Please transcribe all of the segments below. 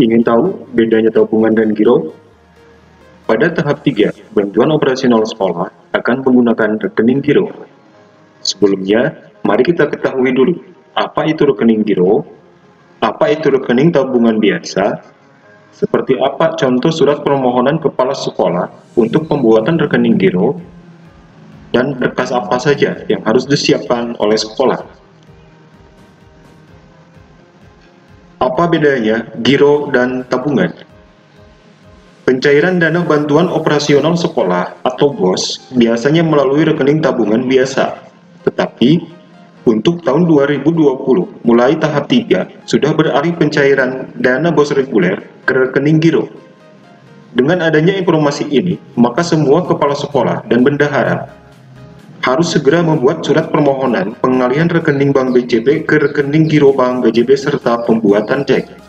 Ingin tahu bedanya tabungan dan giro? Pada tahap 3, bantuan operasional sekolah akan menggunakan rekening giro. Sebelumnya, mari kita ketahui dulu, apa itu rekening giro, apa itu rekening tabungan biasa, seperti apa contoh surat permohonan kepala sekolah untuk pembuatan rekening giro, dan berkas apa saja yang harus disiapkan oleh sekolah. Apa bedanya giro dan tabungan? Pencairan dana bantuan operasional sekolah atau BOS biasanya melalui rekening tabungan biasa. Tetapi, untuk tahun 2020, mulai tahap 3, sudah beralih pencairan dana BOS reguler ke rekening giro. Dengan adanya informasi ini, maka semua kepala sekolah dan bendahara harus segera membuat surat permohonan pengalihan rekening Bank BJB ke rekening giro Bank BJB serta pembuatan cek.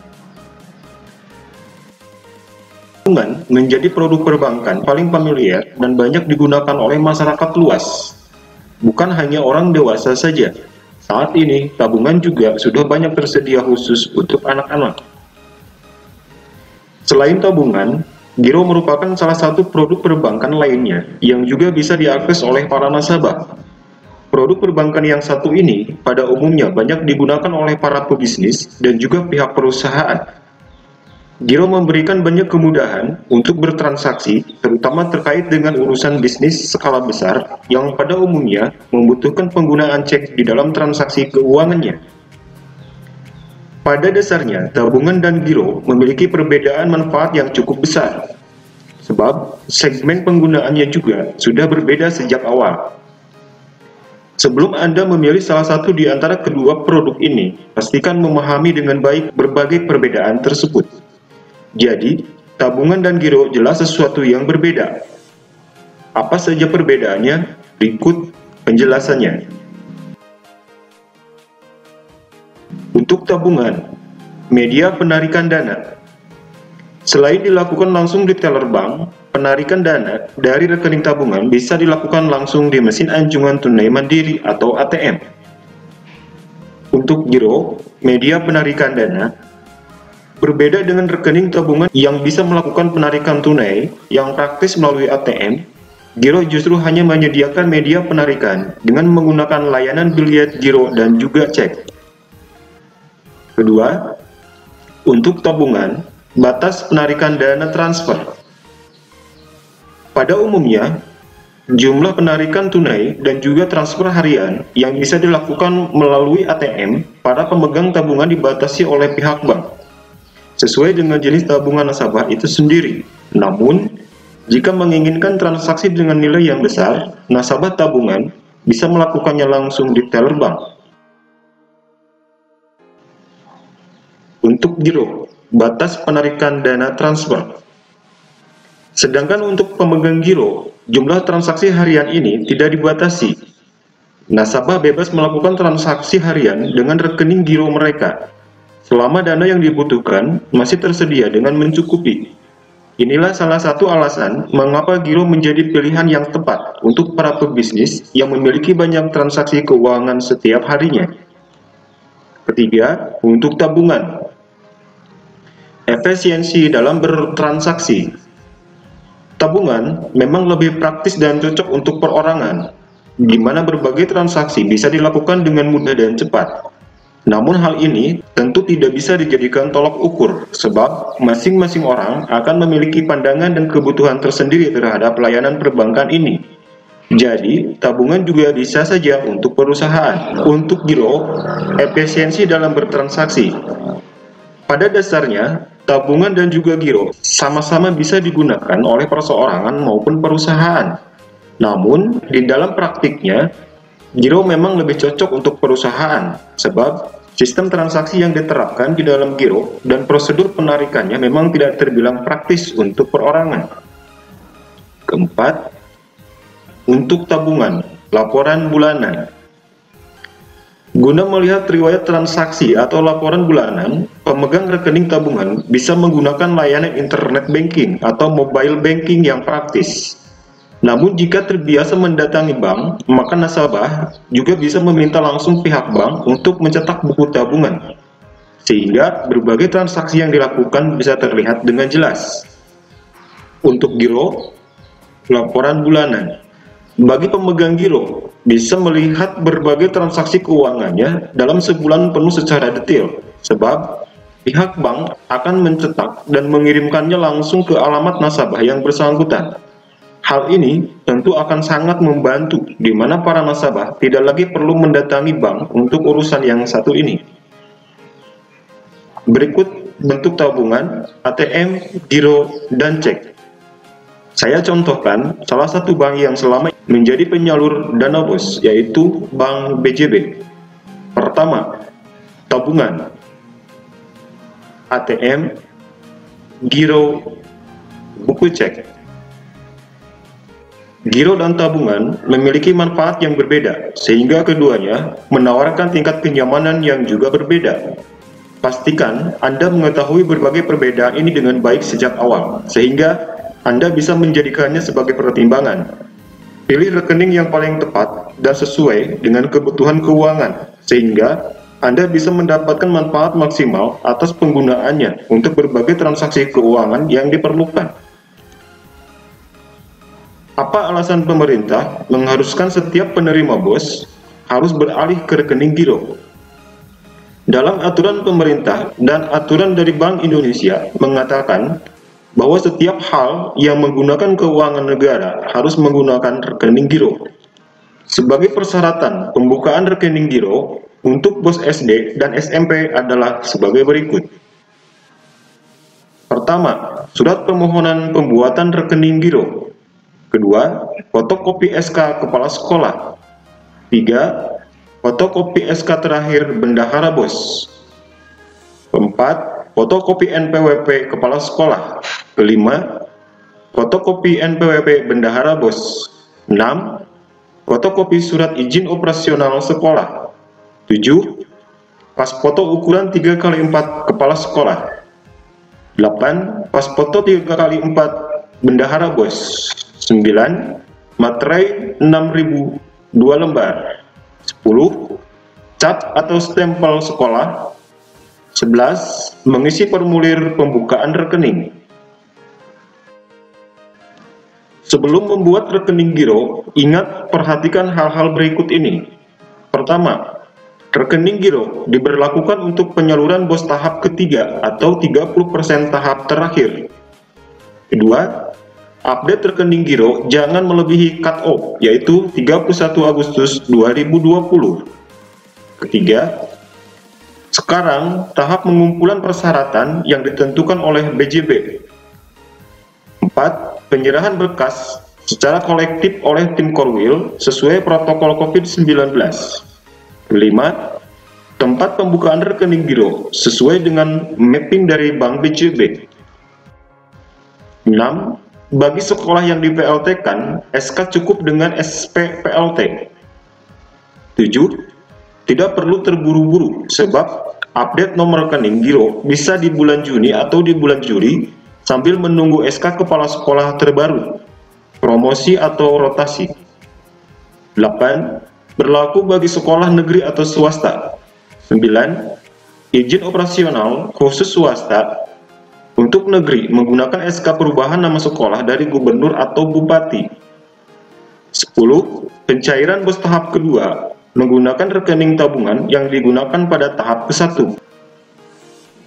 Tabungan menjadi produk perbankan paling familiar dan banyak digunakan oleh masyarakat luas. Bukan hanya orang dewasa saja. Saat ini, tabungan juga sudah banyak tersedia khusus untuk anak-anak. Selain tabungan, giro merupakan salah satu produk perbankan lainnya yang juga bisa diakses oleh para nasabah. Produk perbankan yang satu ini pada umumnya banyak digunakan oleh para pebisnis dan juga pihak perusahaan. Giro memberikan banyak kemudahan untuk bertransaksi, terutama terkait dengan urusan bisnis skala besar yang pada umumnya membutuhkan penggunaan cek di dalam transaksi keuangannya. Pada dasarnya, tabungan dan giro memiliki perbedaan manfaat yang cukup besar, sebab segmen penggunaannya juga sudah berbeda sejak awal. Sebelum Anda memilih salah satu di antara kedua produk ini, pastikan memahami dengan baik berbagai perbedaan tersebut. Jadi, tabungan dan giro jelas sesuatu yang berbeda. Apa saja perbedaannya? Berikut penjelasannya. Untuk tabungan, media penarikan dana. Selain dilakukan langsung di teller bank, penarikan dana dari rekening tabungan bisa dilakukan langsung di mesin anjungan tunai mandiri atau ATM. Untuk giro, media penarikan dana, berbeda dengan rekening tabungan yang bisa melakukan penarikan tunai yang praktis melalui ATM, giro justru hanya menyediakan media penarikan dengan menggunakan layanan biliet giro dan juga cek. Kedua, untuk tabungan, batas penarikan dana transfer. Pada umumnya, jumlah penarikan tunai dan juga transfer harian yang bisa dilakukan melalui ATM para pemegang tabungan dibatasi oleh pihak bank sesuai dengan jenis tabungan nasabah itu sendiri. Namun, jika menginginkan transaksi dengan nilai yang besar, nasabah tabungan bisa melakukannya langsung di teller bank. Untuk giro, batas penarikan dana transfer. Sedangkan untuk pemegang giro, jumlah transaksi harian ini tidak dibatasi. Nasabah bebas melakukan transaksi harian dengan rekening giro mereka, selama dana yang dibutuhkan masih tersedia dengan mencukupi. Inilah salah satu alasan mengapa giro menjadi pilihan yang tepat untuk para pebisnis yang memiliki banyak transaksi keuangan setiap harinya. Ketiga, untuk tabungan. Efisiensi dalam bertransaksi. Tabungan memang lebih praktis dan cocok untuk perorangan, di mana berbagai transaksi bisa dilakukan dengan mudah dan cepat. Namun hal ini tentu tidak bisa dijadikan tolak ukur, sebab masing-masing orang akan memiliki pandangan dan kebutuhan tersendiri terhadap layanan perbankan ini. Jadi, tabungan juga bisa saja untuk perusahaan. Untuk giro, efisiensi dalam bertransaksi. Pada dasarnya, tabungan dan juga giro sama-sama bisa digunakan oleh perseorangan maupun perusahaan. Namun, di dalam praktiknya, giro memang lebih cocok untuk perusahaan, sebab sistem transaksi yang diterapkan di dalam giro dan prosedur penarikannya memang tidak terbilang praktis untuk perorangan. Keempat, untuk tabungan, laporan bulanan. Guna melihat riwayat transaksi atau laporan bulanan, pemegang rekening tabungan bisa menggunakan layanan internet banking atau mobile banking yang praktis. Namun jika terbiasa mendatangi bank, maka nasabah juga bisa meminta langsung pihak bank untuk mencetak buku tabungan. sehingga berbagai transaksi yang dilakukan bisa terlihat dengan jelas. Untuk giro, laporan bulanan. Bagi pemegang giro, bisa melihat berbagai transaksi keuangannya dalam sebulan penuh secara detail, sebab pihak bank akan mencetak dan mengirimkannya langsung ke alamat nasabah yang bersangkutan. Hal ini tentu akan sangat membantu, di mana para nasabah tidak lagi perlu mendatangi bank untuk urusan yang satu ini. Berikut bentuk tabungan, ATM, giro, dan cek. Saya contohkan salah satu bank yang selama menjadi penyalur dana BOS, yaitu Bank BJB. Pertama, tabungan, ATM, giro, buku cek. Giro dan tabungan memiliki manfaat yang berbeda, sehingga keduanya menawarkan tingkat kenyamanan yang juga berbeda. Pastikan Anda mengetahui berbagai perbedaan ini dengan baik sejak awal, sehingga Anda bisa menjadikannya sebagai pertimbangan. Pilih rekening yang paling tepat dan sesuai dengan kebutuhan keuangan, sehingga Anda bisa mendapatkan manfaat maksimal atas penggunaannya untuk berbagai transaksi keuangan yang diperlukan. Apa alasan pemerintah mengharuskan setiap penerima BOS harus beralih ke rekening giro? Dalam aturan pemerintah dan aturan dari Bank Indonesia mengatakan bahwa setiap hal yang menggunakan keuangan negara harus menggunakan rekening giro. Sebagai persyaratan pembukaan rekening giro untuk BOS SD dan SMP adalah sebagai berikut. Pertama, surat permohonan pembuatan rekening giro. Kedua, fotokopi SK Kepala Sekolah. Tiga, fotokopi SK terakhir Bendahara BOS. Keempat, fotokopi NPWP Kepala Sekolah. Kelima, fotokopi NPWP Bendahara BOS. 6. Fotokopi surat izin operasional sekolah. 7. Pas foto ukuran 3x4 Kepala Sekolah. 8. Pas foto 3x4 Bendahara BOS. 9. Materai 6.000 2 lembar. 10. Cap atau stempel sekolah. 11. Mengisi formulir pembukaan rekening. Sebelum membuat rekening giro, ingat perhatikan hal-hal berikut ini. Pertama, rekening giro diberlakukan untuk penyaluran BOS tahap ketiga atau 30% tahap terakhir. Kedua, update rekening giro jangan melebihi cut-off, yaitu 31 Agustus 2020. Ketiga, sekarang tahap pengumpulan persyaratan yang ditentukan oleh BJB. 4. Penyerahan berkas secara kolektif oleh tim Korwil sesuai protokol COVID-19. 5. Tempat pembukaan rekening giro sesuai dengan mapping dari Bank BJB. 6. Bagi sekolah yang di PLT-kan, SK cukup dengan SP PLT. 7. Tidak perlu terburu-buru, sebab update nomor rekening giro bisa di bulan Juni atau di bulan Juli sambil menunggu SK kepala sekolah terbaru, promosi atau rotasi. 8. Berlaku bagi sekolah negeri atau swasta. 9. Izin operasional khusus swasta untuk negeri menggunakan SK perubahan nama sekolah dari gubernur atau bupati. 10. Pencairan BOS tahap kedua menggunakan rekening tabungan yang digunakan pada tahap ke-1.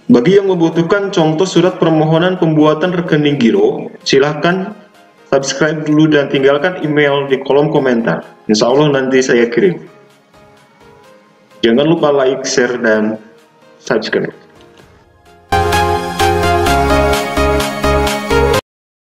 Bagi yang membutuhkan contoh surat permohonan pembuatan rekening giro, silahkan subscribe dulu dan tinggalkan email di kolom komentar. Insya Allah nanti saya kirim. Jangan lupa like, share, dan subscribe.